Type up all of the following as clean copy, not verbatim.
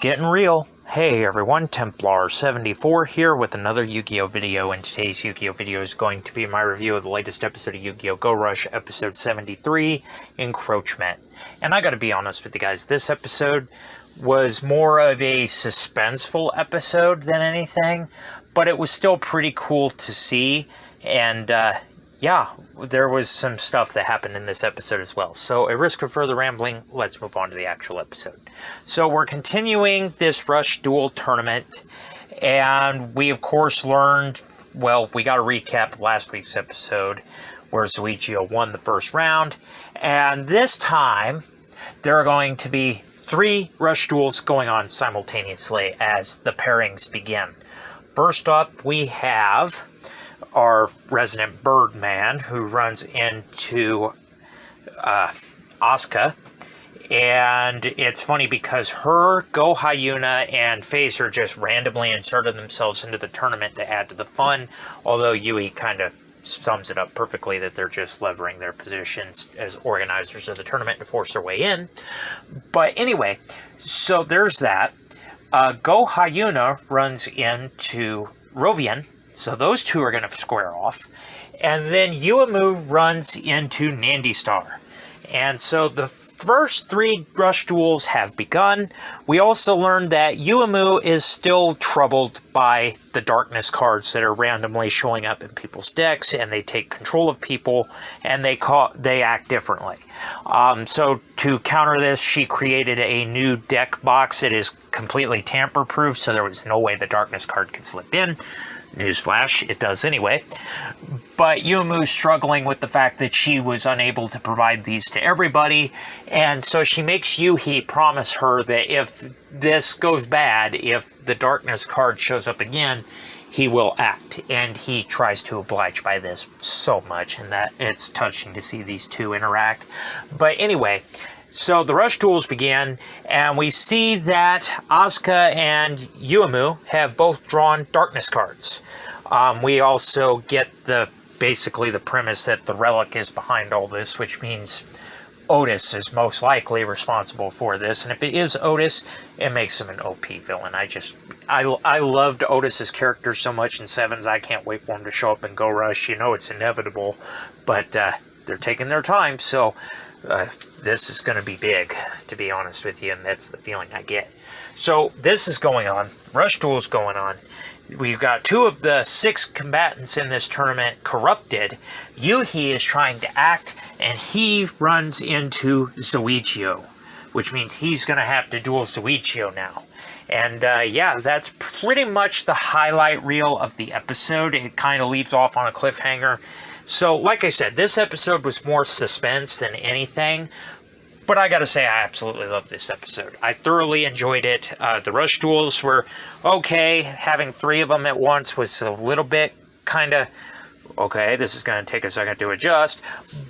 getting real. Hey everyone, Templar74 here with another Yu-Gi-Oh video, and today's Yu-Gi-Oh video is going to be my review of the latest episode of Yu-Gi-Oh! Go Rush, episode 73, Encroachment. And I gotta be honest with you guys, this episode was more of a suspenseful episode than anything, but it was still pretty cool to see, and yeah, there was some stuff that happened in this episode as well. So, at risk of further rambling, let's move on to the actual episode. So, we're continuing this Rush Duel tournament, and we, of course, learned, well, we got a recap of last week's episode, where Zuichio won the first round, and this time, there are going to be 3 Rush Duels going on simultaneously as the pairings begin. First up, we have our resident Birdman, who runs into Asuka. And it's funny because her, Go Hyuna, and Phaser just randomly inserted themselves into the tournament to add to the fun, although Yui kind of sums it up perfectly that they're just levering their positions as organizers of the tournament to force their way in. But anyway, so there's that. Go Hyuna runs into Rovian, so those two are going to square off. And then Yuumu runs into Nandi Star. And so the first 3 Rush Duels have begun. We also learned that Yuumu is still troubled by the darkness cards that are randomly showing up in people's decks, and they take control of people, and they act differently. So to counter this, she created a new deck box that is completely tamper-proof, so there was no way the darkness card could slip in. Newsflash, it does anyway. But Yuumu's struggling with the fact that she was unable to provide these to everybody, and so she makes Yuhi promise her that if this goes bad, if the darkness card shows up again, he will act, and he tries to oblige by this so much, and that it's touching to see these two interact. But anyway, so the Rush Duels begin, and we see that Asuka and Yuumu have both drawn darkness cards. We also get basically the premise that the Relic is behind all this, which means Otis is most likely responsible for this. And if it is Otis, it makes him an OP villain. I loved Otis's character so much in Sevens. I can't wait for him to show up in Go Rush. You know it's inevitable, but they're taking their time, so this is going to be big, to be honest with you, and that's the feeling I get. So this is going on. Rush Duel's going on. We've got 2 of the 6 combatants in this tournament corrupted. Yuhi is trying to act, and he runs into Zuichio, which means he's going to have to duel Zuichio now. And yeah, that's pretty much the highlight reel of the episode. It kind of leaves off on a cliffhanger. So, like I said, this episode was more suspense than anything, but I gotta say, I absolutely loved this episode. I thoroughly enjoyed it. The Rush Duels were okay. Having 3 of them at once was a little bit kind of, okay, this is gonna take a second to adjust,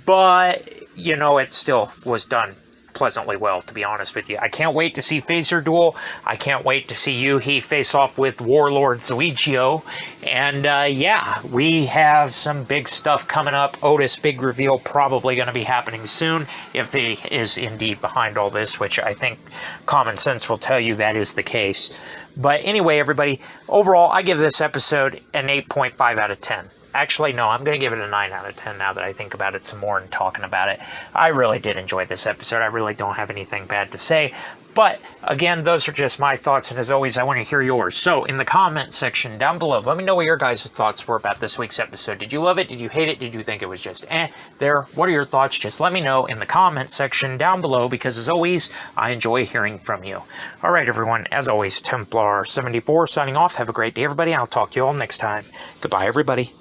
but, you know, it still was done pleasantly well, to be honest with you. I can't wait to see Phaser duel. I can't wait to see Yuhi face off with Warlord Zuichio. And yeah, we have some big stuff coming up. Otis big reveal probably going to be happening soon, if he is indeed behind all this, which I think common sense will tell you that is the case. But anyway, everybody, overall, I give this episode an 8.5 out of 10. Actually, no, I'm going to give it a 9 out of 10 now that I think about it some more and talking about it. I really did enjoy this episode. I really don't have anything bad to say. But, again, those are just my thoughts, and as always, I want to hear yours. So, in the comment section down below, let me know what your guys' thoughts were about this week's episode. Did you love it? Did you hate it? Did you think it was just there? What are your thoughts? Just let me know in the comment section down below, because, as always, I enjoy hearing from you. Alright, everyone, as always, Templar74 signing off. Have a great day, everybody. I'll talk to you all next time. Goodbye, everybody.